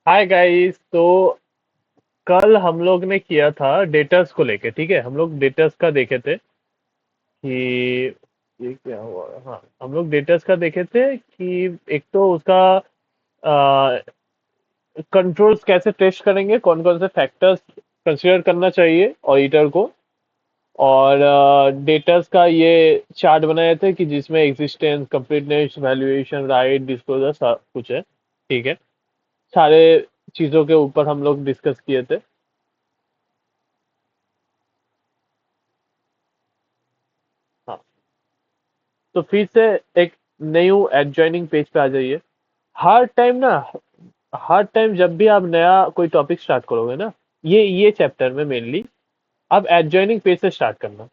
Hi guys. तो कल हम लोग ने किया था डेटर्स को लेके। ठीक है, हम लोग डेटर्स का देखे थे कि ये क्या हुआ। हाँ, हम लोग डेटर्स का देखे थे कि एक तो उसका कंट्रोल्स कैसे टेस्ट करेंगे, कौन कौन से फैक्टर्स कंसिडर करना चाहिए ऑडिटर को। और डेटर्स का ये चार्ट बनाए थे कि जिसमें existence, completeness, valuation, right, disclosure सब कुछ है। ठीक है, सारे चीजों के ऊपर हम लोग डिस्कस किए थे। हाँ, तो फिर से एक न्यू एडजॉइनिंग पेज पे आ जाइए। हर टाइम ना, हर टाइम जब भी आप नया कोई टॉपिक स्टार्ट करोगे ना, ये चैप्टर में मेनली आप एडजॉइनिंग पेज से स्टार्ट करना।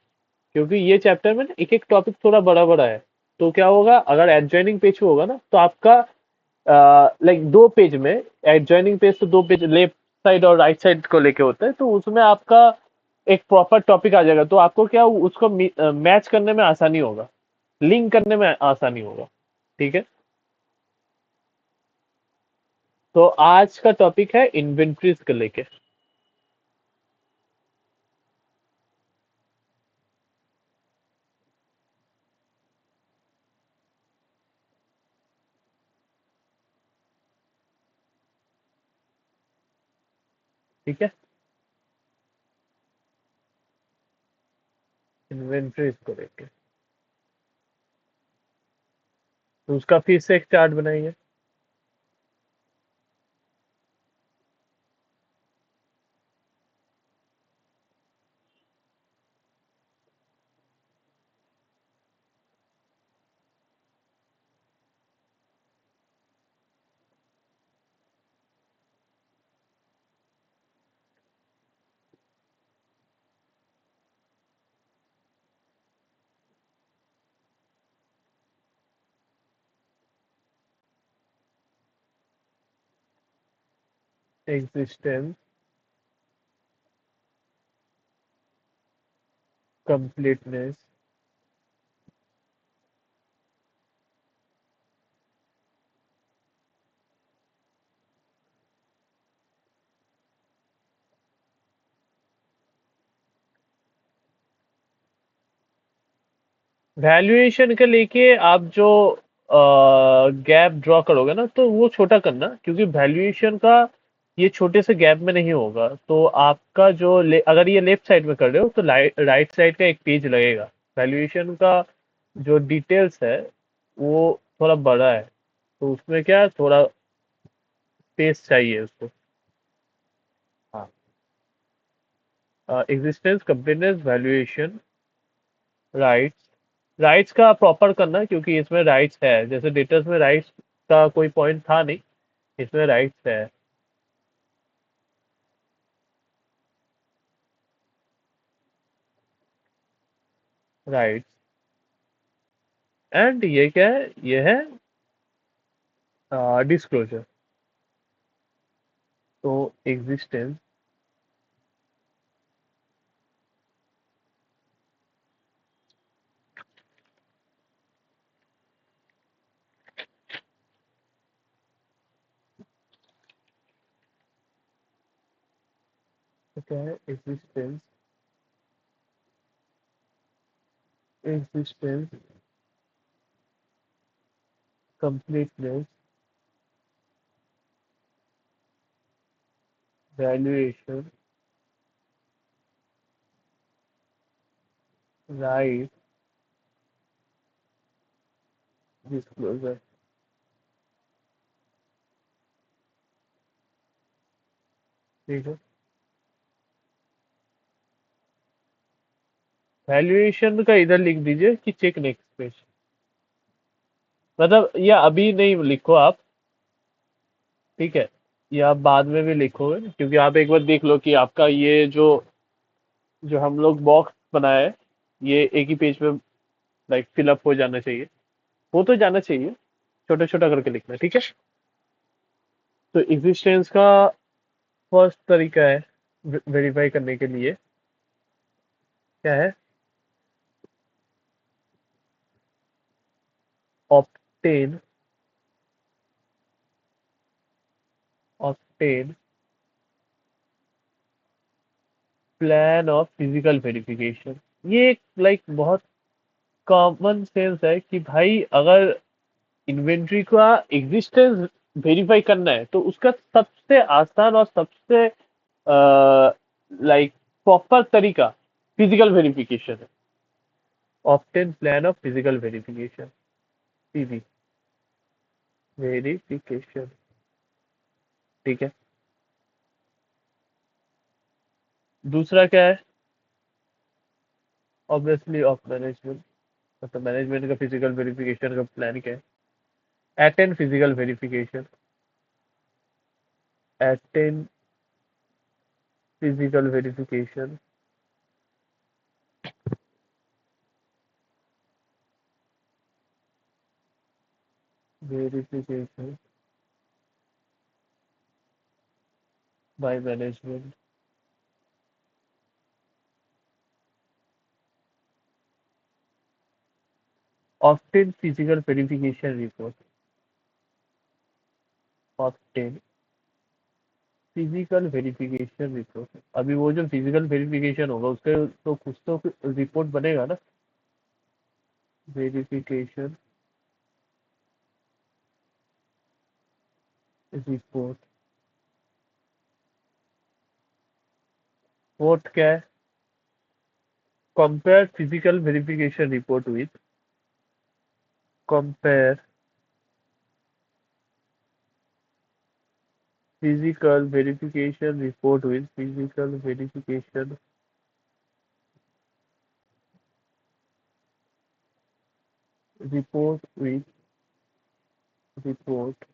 क्योंकि ये चैप्टर में ना एक एक टॉपिक थोड़ा बड़ा बड़ा है। तो क्या होगा, अगर एडजॉइनिंग पेज पे होगा ना तो आपका लाइक दो पेज में, एडजॉइनिंग पेज तो दो पेज लेफ्ट साइड और राइट साइड को लेके होता है, तो उसमें आपका एक प्रॉपर टॉपिक आ जाएगा। तो आपको क्या उसको मैच करने में आसानी होगा, लिंक करने में आसानी होगा। ठीक है, तो आज का टॉपिक है इन्वेंट्रीज को लेके। ठीक है, इन्वेंट्रीज को लेके तो उसका फिर से एक चार्ट बनाइए। एग्जिस्टेंस, कंप्लीटनेस, वैल्यूएशन के लेके आप जो गैप ड्रॉ करोगे ना, तो वो छोटा करना, क्योंकि वैल्यूएशन का ये छोटे से गैप में नहीं होगा। तो आपका जो अगर ये लेफ्ट साइड में कर रहे हो तो राइट साइड का एक पेज लगेगा। वैल्यूएशन का जो डिटेल्स है वो थोड़ा बड़ा है, तो उसमें क्या थोड़ा स्पेस चाहिए उसको। हाँ, existence, completeness, valuation, rights. Rights का प्रॉपर करना, क्योंकि इसमें राइट्स है, जैसे डेटर्स में राइट्स का कोई पॉइंट था नहीं, इसमें राइट्स है। राइट्स, एंड ये क्या है, ये है डिस्क्लोजर। तो एग्जिस्टेंस, क्या है, existence, existence, completeness, valuation, right, disclosure. ठीक है, वैल्यूएशन का इधर लिख दीजिए कि चेक नेक्स्ट पेज। मतलब ये अभी नहीं लिखो आप, ठीक है, ये आप बाद में भी लिखोगे, क्योंकि आप एक बार देख लो कि आपका ये जो जो हम लोग बॉक्स बनाया है, ये एक ही पेज पे लाइक फिलअप हो जाना चाहिए, हो तो जाना चाहिए। छोटा छोटा करके लिखना, ठीक है। तो एग्जिस्टेंस का फर्स्ट तरीका है वेरीफाई करने के लिए, क्या है, obtain obtain plan of physical verification. ये एक लाइक बहुत कॉमन सेंस है कि भाई अगर इन्वेंट्री का एग्जिस्टेंस वेरीफाई करना है तो उसका सबसे आसान और सबसे लाइक प्रॉपर तरीका फिजिकल वेरिफिकेशन है। Obtain plan of physical verification, PV verification. ठीक है। दूसरा क्या है? ऑब्वियसली ऑफ मैनेजमेंट, मतलब मैनेजमेंट का फिजिकल वेरिफिकेशन का प्लान क्या है? Attend physical verification, attend physical verification, verification by management. Obtain physical verification report, obtain physical verification report. अभी वो जो फिजिकल वेरिफिकेशन होगा उसके तो कुछ तो रिपोर्ट बनेगा ना, वेरिफिकेशन रिपोर्ट। वोट क्या है? Compare physical verification report with, compare physical verification report with physical verification report with report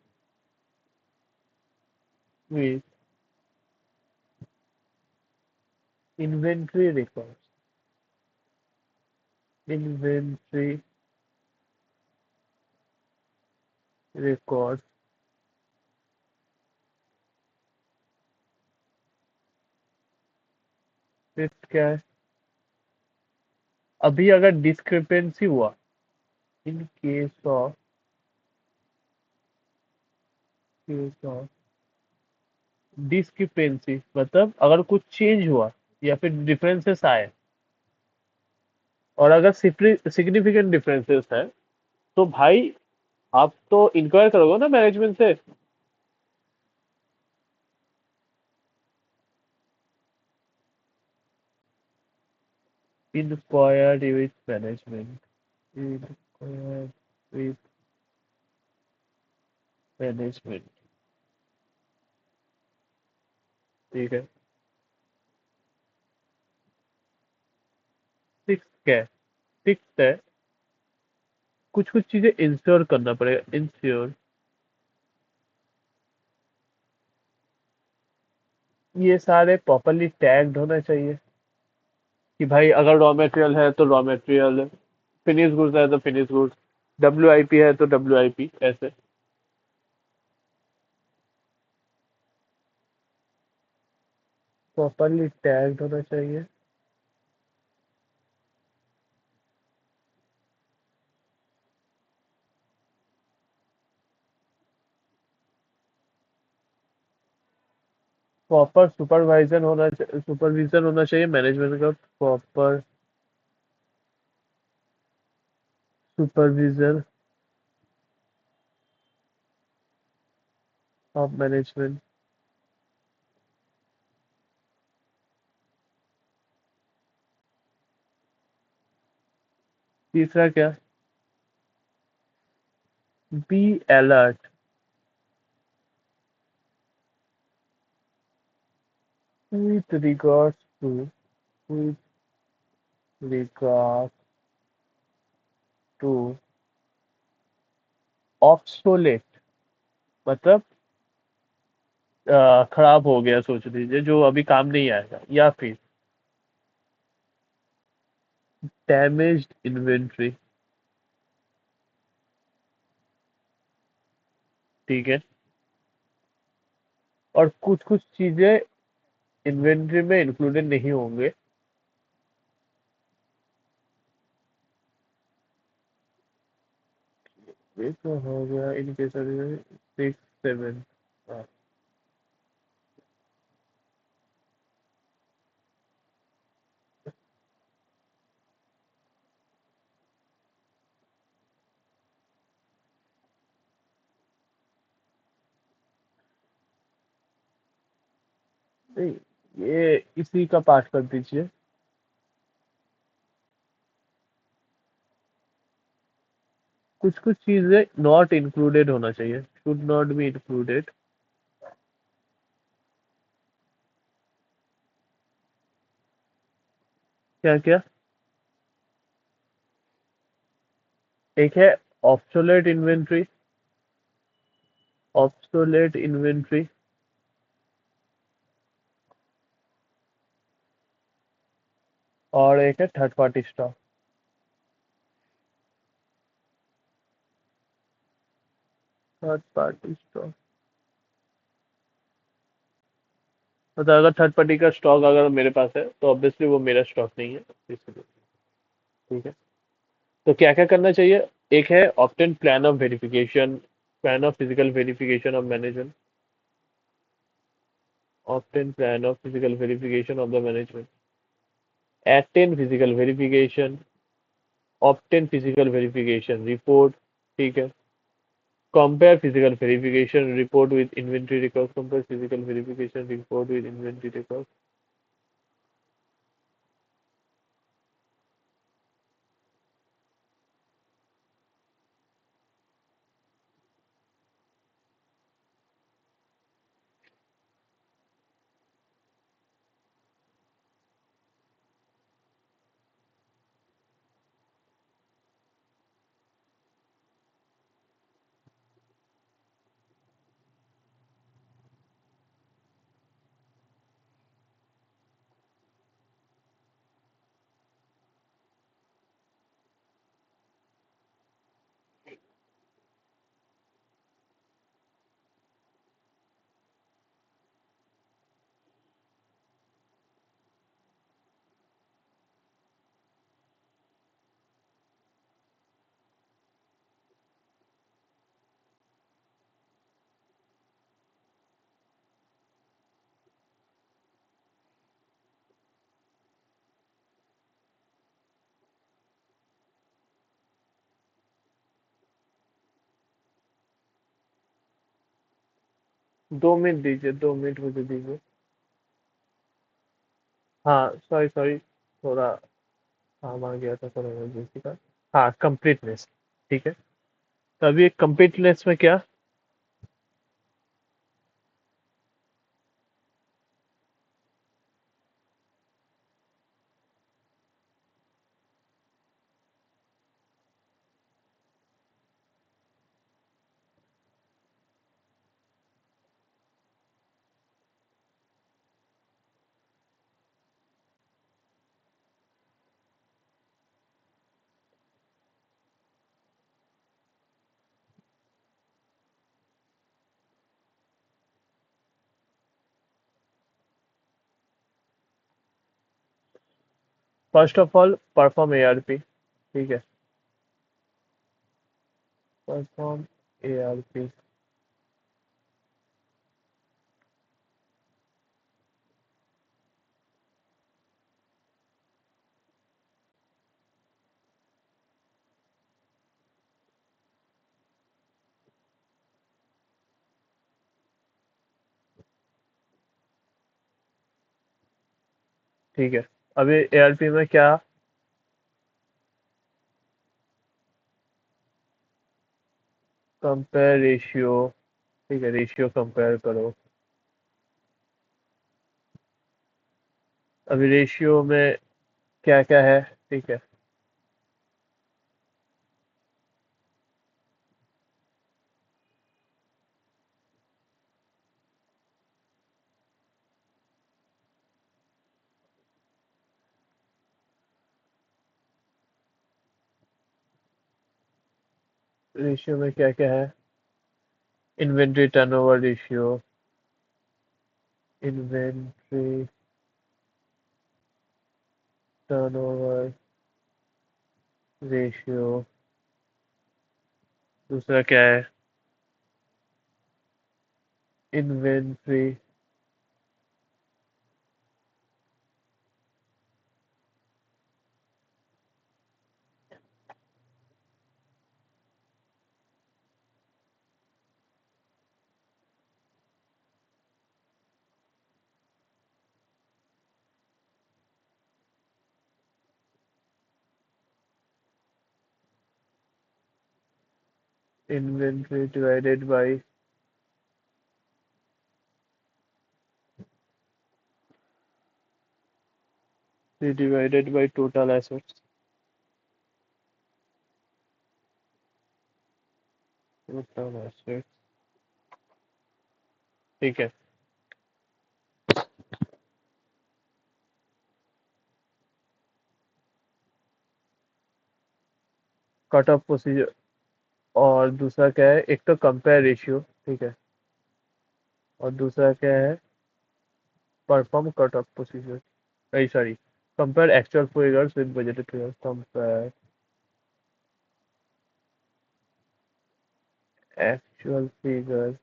with inventory record, inventory record. Fifth क्या है? अभी अगर डिस्क्रिपेंसी हुआ, इन केस ऑफ डिस्क्रिपेंसी मतलब अगर कुछ चेंज हुआ या फिर डिफरेंसेस आए, और अगर सिग्निफिकेंट डिफरेंसेस है तो भाई आप तो इंक्वायर करोगे ना मैनेजमेंट से। Inquire with management, inquire with management. ठीक है। सिक्स क्या है? सिक्स है कुछ कुछ चीजें इंश्योर करना पड़ेगा, इंश्योर। ये सारे प्रॉपरली टैग्ड होना चाहिए कि भाई अगर रॉ मटेरियल है तो रॉ मटेरियल, फिनिश गुड्स है तो फिनिश गुड्स, WIP है तो WIP, ऐसे। प्रॉपरली टैग्ड होना चाहिए। प्रॉपर सुपरविजन होना चाहिए मैनेजमेंट का, प्रॉपर सुपरविजन ऑफ मैनेजमेंट। तीसरा क्या? Be alert with regards to with regards to obsolete, मतलब खराब हो गया सोच लीजिए, जो अभी काम नहीं आएगा, या फिर डैमेज्ड इन्वेंट्री। ठीक है। और कुछ कुछ चीजें इन्वेंट्री में इंक्लूडेड नहीं होंगे। ये तो हो गया इन केस 6 7। नहीं, ये इसी का पार्ट कर दीजिए। कुछ कुछ चीजें नॉट इंक्लूडेड होना चाहिए, शुड नॉट बी इंक्लूडेड। क्या क्या? एक है ऑब्सोलेट इन्वेंट्री, ऑब्सोलेट इन्वेंट्री। और एक है third party stock. Third party stock मतलब अगर थर्ड पार्टी का स्टॉक अगर मेरे पास है तो ऑब्वियसली वो मेरा स्टॉक नहीं है, इसलिए। ठीक है। तो क्या क्या करना चाहिए? एक है obtain plan of verification, plan of physical verification of management, obtain plan of physical verification of the management, attend physical verification, obtain physical verification report. ठीक है। Compare physical verification report with inventory record, compare physical verification report with inventory record. 2 minute दीजिए, 2 minute मुझे दीजिए। हाँ, sorry sorry, थोड़ा काम आ गया था, थोड़ा इमरजेंसी का। हाँ, कंप्लीटनेस। ठीक है। तो अभी एक कंप्लीटनेस में क्या? First of all perform ARP. ठीक है। Perform ARP. ठीक है। अभी एआरपी में क्या? Compare ratio. ठीक है, रेशियो कंपेयर करो। अभी रेशियो में क्या क्या है? ठीक है। रेशियो में क्या क्या है? Inventory turnover ratio, inventory turnover ratio. दूसरा क्या है? Inventory. Inventory divided by total assets. Total assets, ठीक है। कट ऑफ प्रोसीजर, और दूसरा क्या है, एक तो कंपेयर रेशियो, ठीक है, और दूसरा क्या है, perform cut off procedure, sorry, compare actual figures with budgeted figures, compare actual figure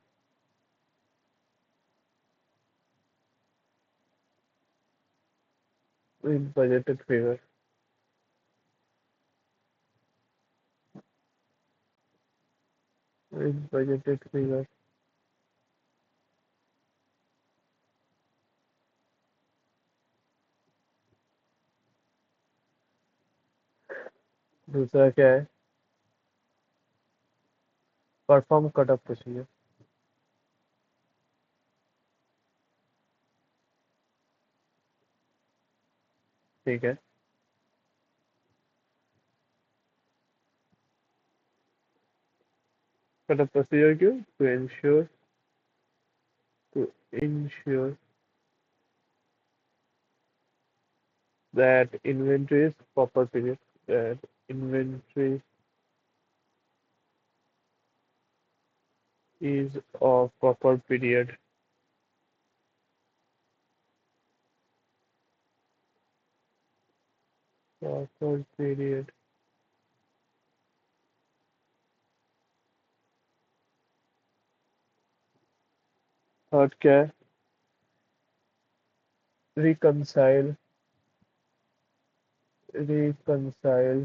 with budgeted figure, with budgeted figure. दूसरा क्या है, परफॉर्म कट ऑफ प्रोसीजर, ठीक है। कट ऑफ प्रोसीजर क्यों, to ensure that inventory is proper period, that inventory is of proper period, proper period, third क्या है, reconcile reconcile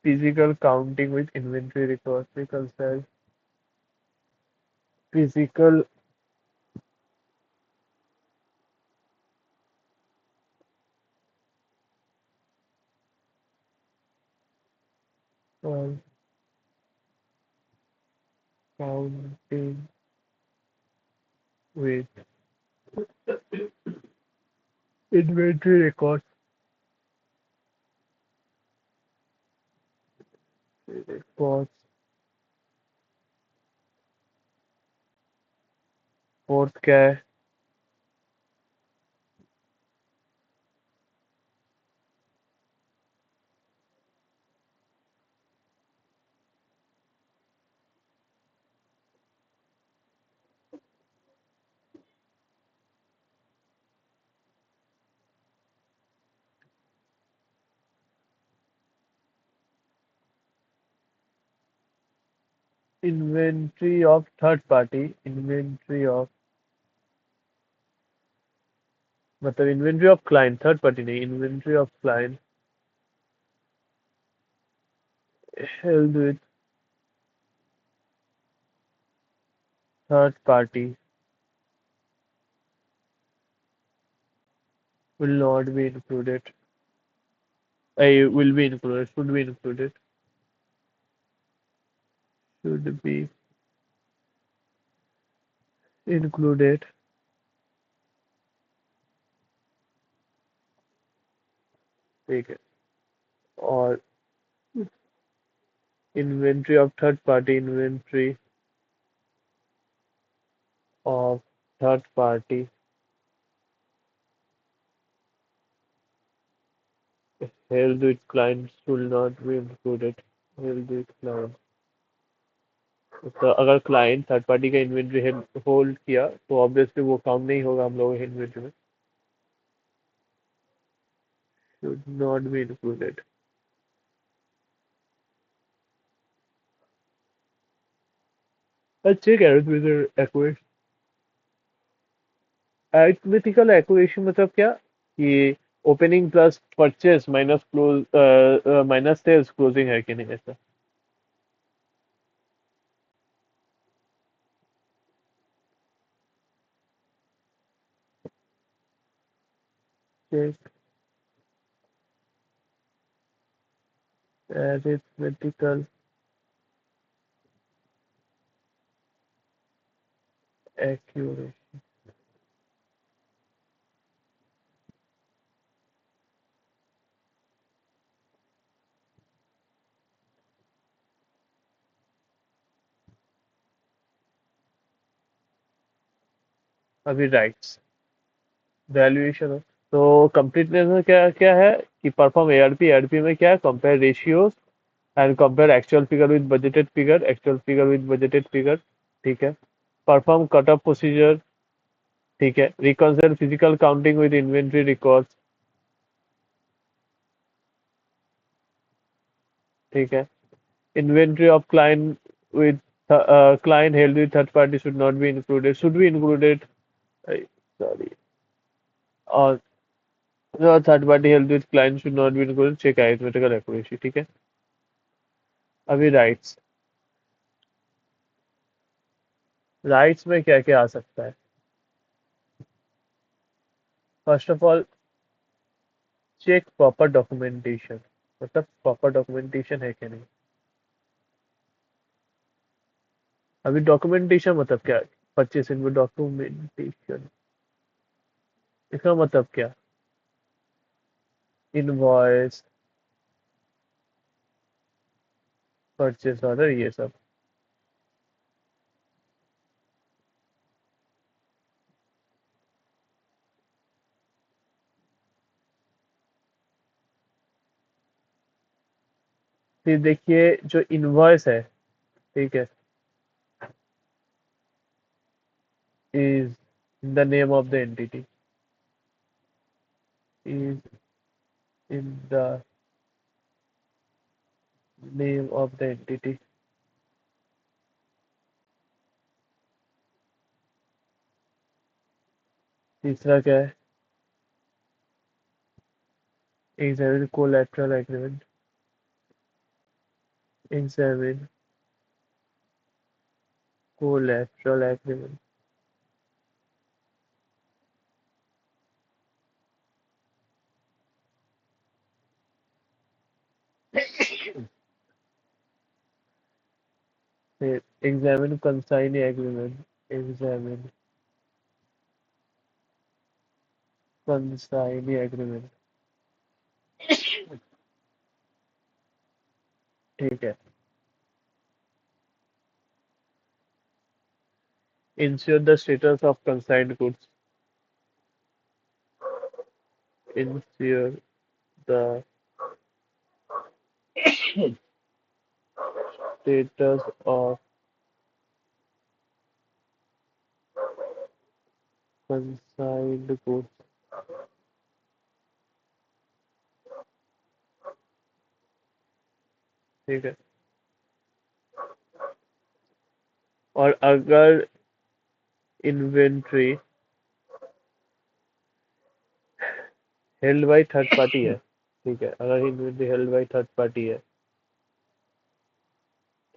physical counting with inventory records, reconcile physical uh, counting with inventory records। Fourth क्या है, inventory of third party, inventory of, मतलब inventory of client, third party नहीं, inventory of client held with third party will not be included. I will be included, should be included, should be included, ठीक है। और inventory of third party, inventory of third party held with clients will not be included, held with client। तो अगर client third party का inventory hold किया तो obviously वो count नहीं होगा हम लोगों के इन्वेंट्री में, should not be included। अच्छे कह रहे थे एक्वेशन, अरिथमेटिकल एक्वेशन मतलब क्या, कि opening plus purchase minus close minus sales closing है कि नहीं, ऐसा। check arithmetical accuracy. अभी राइट्स वैल्यूएशन। तो कंप्लीटनेस में क्या क्या है कि परफॉर्म एआरपी। एआरपी में क्या है, compare ratios and compare actual figure with budgeted figure, actual figure with budgeted figure. ठीक है। Perform cut off procedure. ठीक है। Reconsider physical counting with inventory records. ठीक है। Inventory of client with client held with third party should not be included, should be included, sorry, or the third party held with client should not be included, check arithmetical accuracy। ठीक है। अभी rights. Rights में क्या क्या आ सकता है? First of all, check proper documentation. मतलब प्रॉपर डॉक्यूमेंटेशन है कि नहीं। अभी डॉक्यूमेंटेशन मतलब क्या? परचेस इनवॉइस डॉक्यूमेंटेशन, इसका मतलब क्या? इनवॉइस, परचेस ऑर्डर, ये सब। फिर देखिए जो इनवॉइस है, ठीक है, is in the name of the entity, is in the name of the entity. तीसरा क्या है? Examine collateral agreement, examine collateral agreement. फिर examine consignee agreement, examine consignee agreement. ठीक है। Ensure the status of consigned goods, ensure the status of consigned goods. ठीक है। और अगर inventory held by third party है, ठीक है, अगर inventory held by third party है,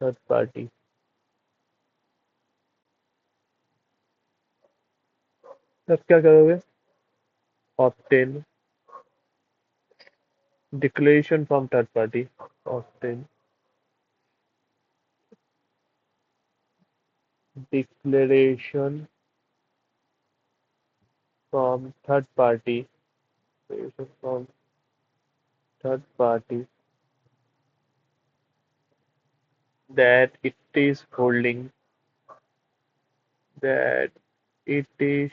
थर्ड पार्टी, तब क्या करोगे? Obtain declaration from third party, obtain declaration from third party, from third party that it is holding, that it is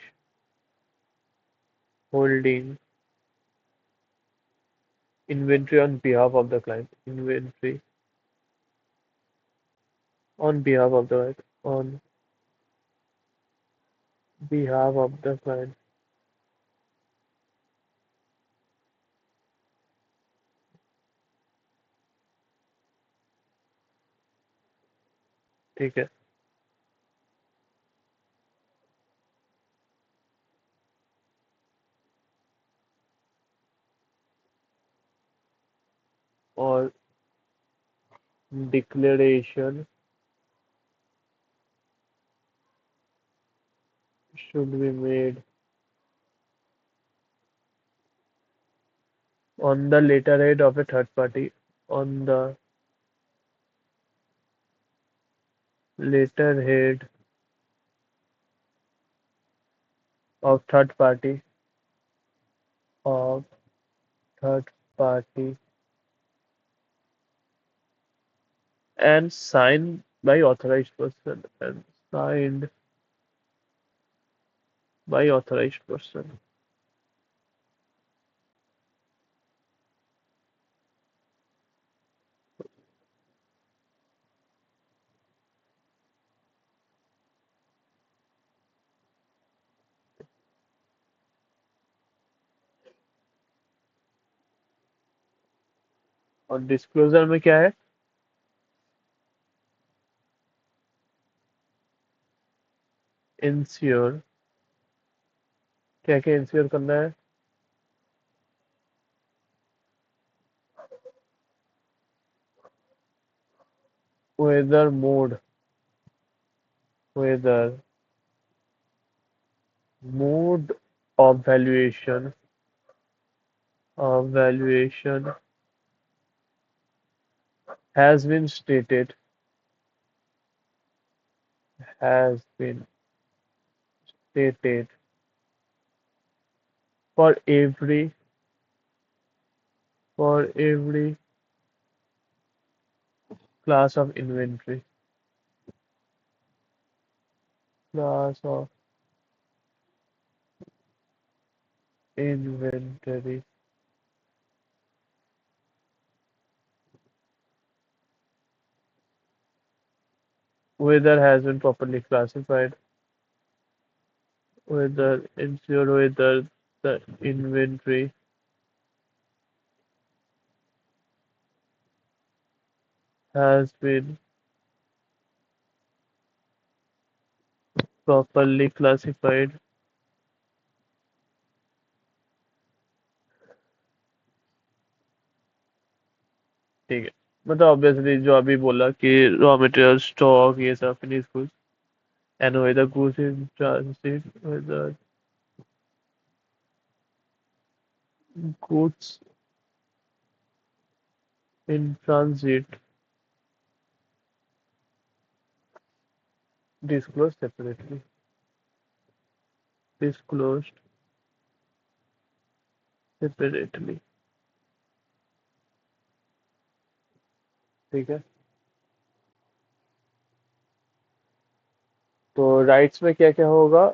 holding inventory on behalf of the client, inventory on behalf of the client, on behalf of the client। ठीक है। और declaration should be made on the letterhead of a third party, on the letterhead of third party of third party and signed by authorized person and signed by authorized person. और disclosure में क्या है? Ensure, क्या क्या ensure करना है? Whether mode, whether mode of valuation has been stated has been stated for every class of class of inventory. Whether has been properly classified, whether ensure whether the inventory has been properly classified. ठीक है, मतलब obviously जो अभी बोला कि raw material stock ये सब finish goods and whether goods in transit, whether goods in transit disclosed separately, disclosed separately. ठीक है, तो राइट्स में क्या क्या होगा?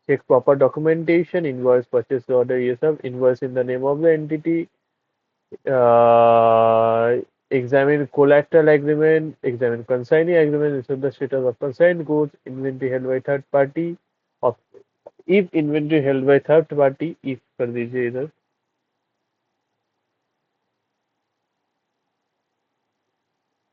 Check proper documentation, invoice, purchase order, ये सब, invoice in the name of the entity, examine collateral agreement, examine consignee agreement, ensure the status of consigned goods, inventory held by third party of, if inventory held by third party, if कर दीजिए इधर,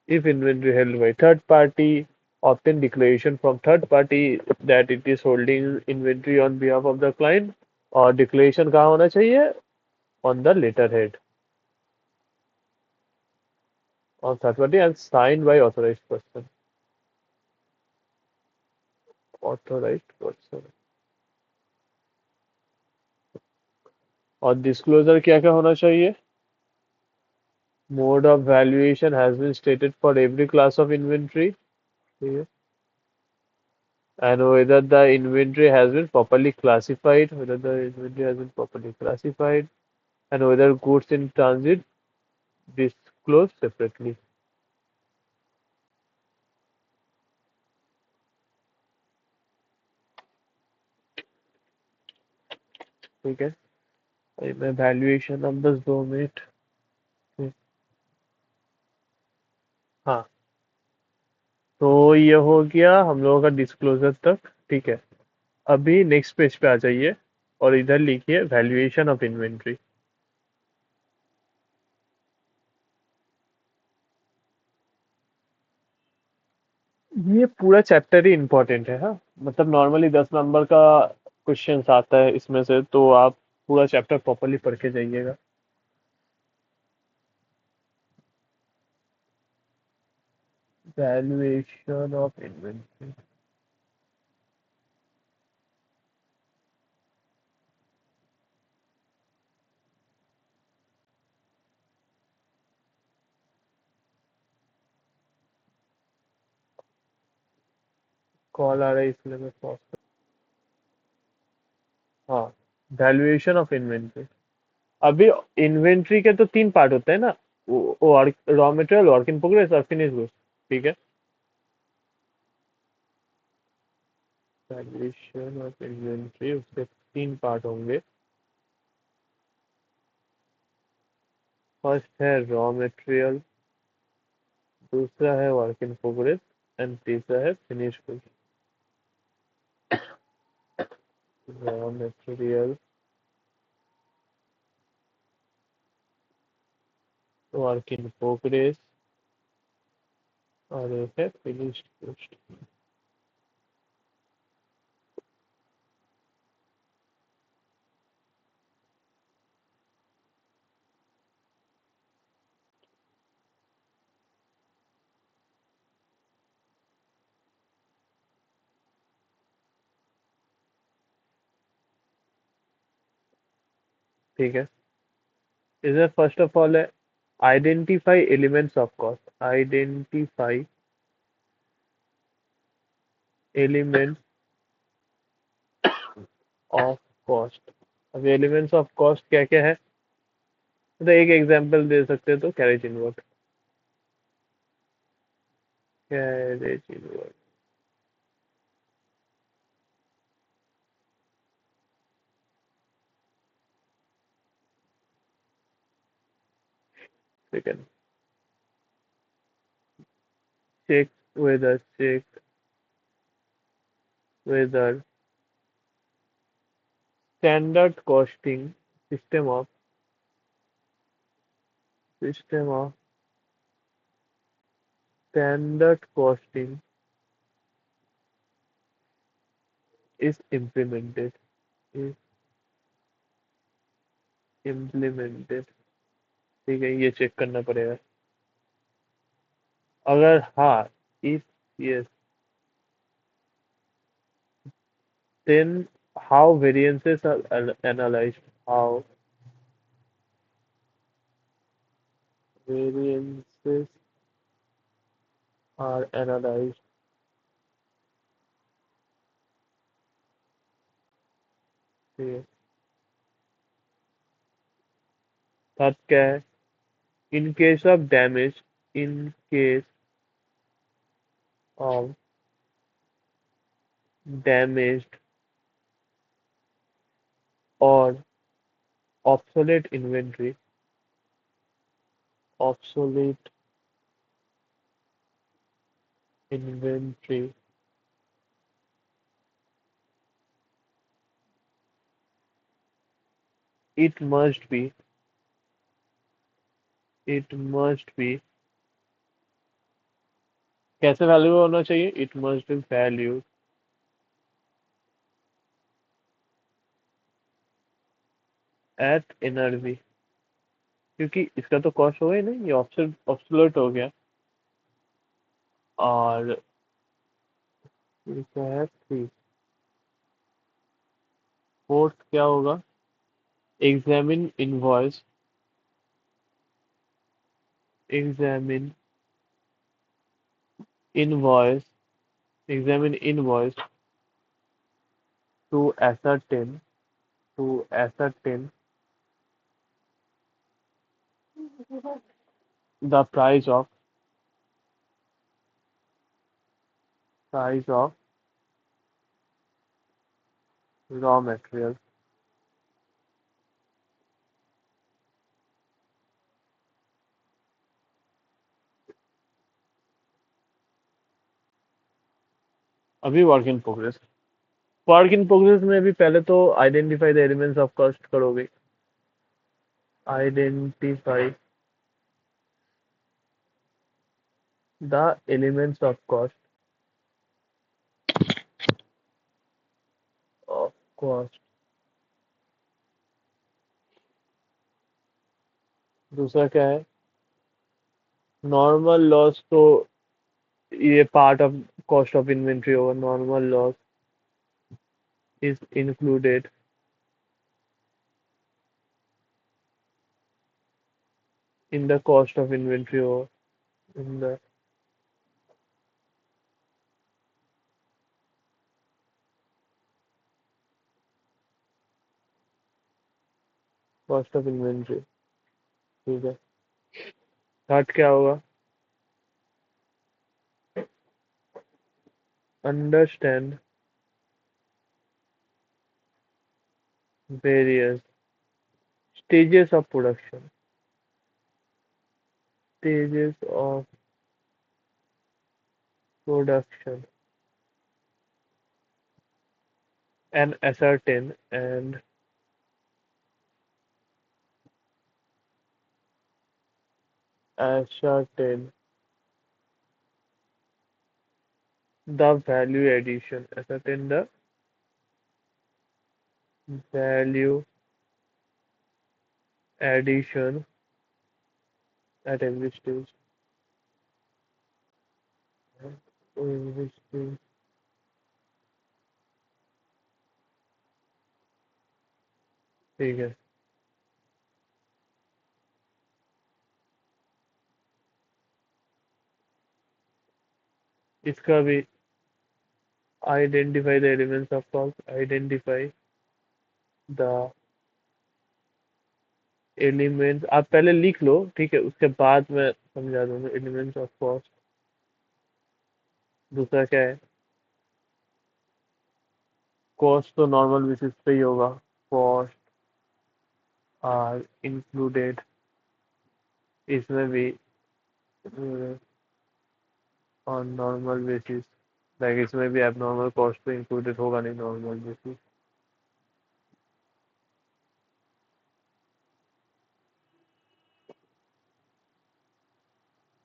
if inventory held by third party, obtain declaration from third party that it is holding inventory on behalf of the client, और declaration कहाँ होना चाहिए? On the letterhead of third party and signed by authorized person. Authorized person. और disclosure क्या क्या होना चाहिए? Mode of valuation has been stated for every class of inventory. ठीक है, and whether the inventory has been properly classified, and whether goods in transit disclosed separately. ठीक है, अभी मैं वैल्यूएशन नंबर्स 2 मिनट। हाँ, तो ये हो गया हम लोगों का डिस्क्लोजर तक। ठीक है, अभी नेक्स्ट पेज पे आ जाइए और इधर लिखिए वैल्यूएशन ऑफ इन्वेंट्री। ये पूरा चैप्टर ही इम्पोर्टेंट है। हाँ, मतलब नॉर्मली 10 नंबर का क्वेश्चन आता है इसमें से, तो आप पूरा चैप्टर प्रॉपरली पढ़ के जाइएगा। वैल्यूएशन ऑफ इन्वेंट्री, कॉल आ रहा है इसलिए मैं पॉज कर। हाँ, वैल्यूएशन ऑफ इन्वेंट्री। अभी इन्वेंट्री के तो तीन पार्ट होते हैं ना, वो raw material, work in progress और फिनिश गुड्स। ठीक है। वैल्यूएशन ऑफ इन्वेंट्री, उसके तीन पार्ट होंगे। फर्स्ट है रॉ मटेरियल, दूसरा है वर्क इन प्रोग्रेस एंड तीसरा है finish goods. Raw material, work in progress और एक है फिनिश गुड्स। ठीक है। इसमें फर्स्ट ऑफ ऑल है identify elements of cost. Identify elements of cost. अब एलिमेंट्स ऑफ कॉस्ट क्या क्या है, तो एक एग्जांपल दे सकते हो तो carriage inward. Carriage inward. Second, check whether standard costing system of standard costing is implemented। ठीक है, ये चेक करना पड़ेगा। अगर हाँ, if yes, then how variances are analyzed, how variances are analyzed। ठीक है, थर्ड क्या है, in case of damage, in case of damaged or obsolete inventory, obsolete inventory, it must be, it must be, कैसे value होना चाहिए, it must be valued at NRV। क्योंकि इसका तो कॉस्ट हो गई ना, ये ऑब्सोलेट हो गया। और इसका है थ्री। फोर्थ क्या होगा, examine invoice, examine invoice, examine invoice to ascertain, to ascertain the price of raw material। अभी work in progress. Work in progress में भी पहले तो identify the elements of cost करोगे। Identify the elements of cost. दूसरा क्या है, normal loss, तो ये part of cost of inventory होगा। Normal loss is included in the cost of inventory, और in the cost of inventory. ठीक है, थर्ड क्या होगा? Understand various stages of production, stages of production, and ascertain the value addition, ascertain the value addition at every stage. Every stage. ठीक है, इसका भी identify the elements of cost, identify the elements, आप पहले लिख लो, ठीक है, उसके बाद मैं समझा दूंगा। एलिमेंट्स ऑफ कॉस्ट, दूसरा क्या है? कॉस्ट तो नॉर्मल बेसिस पे ही होगा। कॉस्ट आर इंक्लूडेड, इसमें भी ऑन नॉर्मल बेसिस, लाइक इसमें भी एबनॉर्मल कॉस्ट तो इंक्लूडेड होगा नहीं नॉर्मल बेसिस।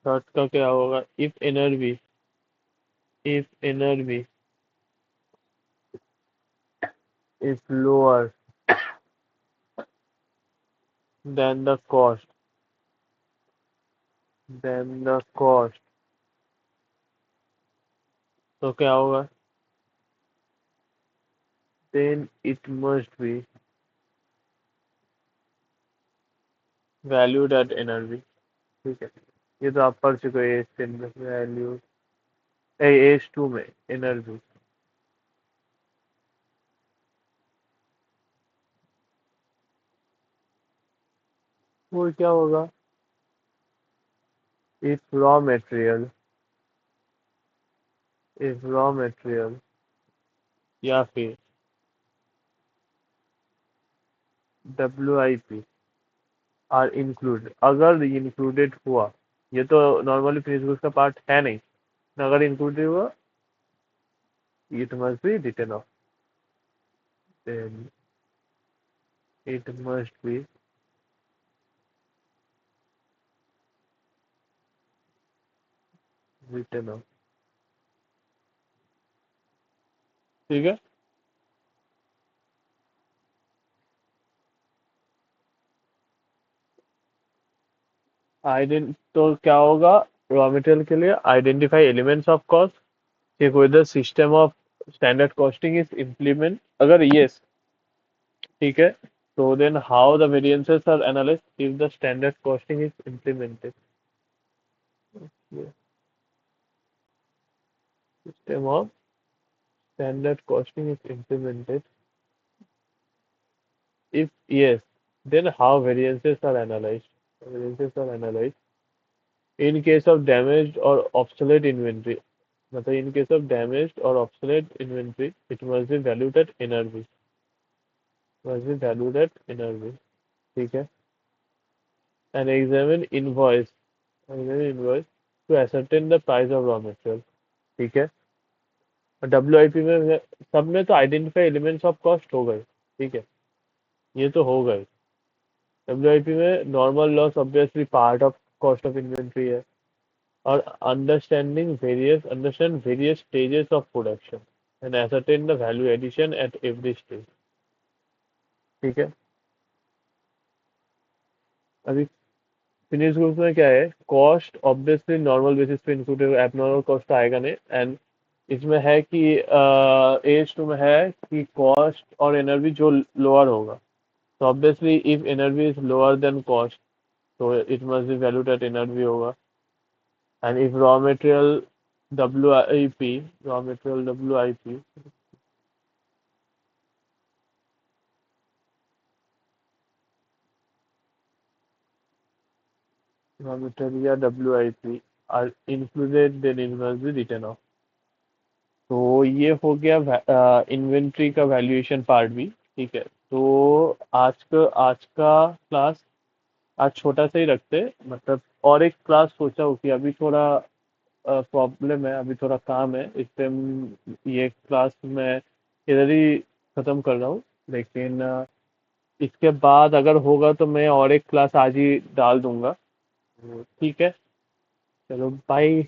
थर्ड का क्या होगा? If NRV is lower than the cost, तो क्या होगा? Then it must be valued at NRV. ठीक है, ये तो आप पढ़ चुके हो एज 10 में, वैल्यू एज 2 में एनर्जी। वो क्या होगा? इफ रॉ मटेरियल या फिर WIP आर इंक्लूड, अगर इंक्लूडेड हुआ, ये तो नॉर्मली फिनिश गुड्स का पार्ट है नहीं, अगर इंक्लूडेड हुआ, it must be written off, then it must be written off. ठीक है, आइडेंट तो क्या होगा? रॉ मटेरियल के लिए identify elements of cost, check whether system of standard costing is implement, अगर यस, ठीक है, so then how the variances are analyzed if the standard costing is implemented. Yeah. System of standard costing is implemented. If yes, then how variances are analyzed? Variances are analyzed in case of damaged or obsolete inventory. मतलब in case of damaged or obsolete inventory, it must be valued at NRV. Must be valued at NRV. ठीक है, and examine invoice to ascertain the price of raw material. ठीक है, WIP में सब में तो identify elements of cost हो गए। ठीक है, ये तो हो गए। WIP में normal loss obviously part of cost of inventory है, और understand various stages of production and ascertain the value addition at every stage. ठीक है, अभी फिनिश गुड्स में क्या है? कॉस्ट ऑब्वियसली नॉर्मल बेसिस पे इंक्लूड है, एबनॉर्मल कॉस्ट तो आएगा नहीं। एंड इसमें है कि एज टू में है कि कॉस्ट और एनर्जी जो लोअर होगा, so obviously if energy is lower than cost, so it must be valued at energy होगा। and if raw material WIP raw material या WIP are included then inverse be written off. तो ये हो गया inventory का valuation part भी। ठीक है, तो आज का क्लास आज छोटा सा ही रखते हैं, मतलब और एक क्लास सोचा हूँ कि अभी थोड़ा प्रॉब्लम है, अभी थोड़ा काम है, इसलिए ये क्लास मैं इधर ही खत्म कर रहा हूँ। लेकिन इसके बाद अगर होगा तो मैं और एक क्लास आज ही डाल दूंगा। तो ठीक है, चलो बाय।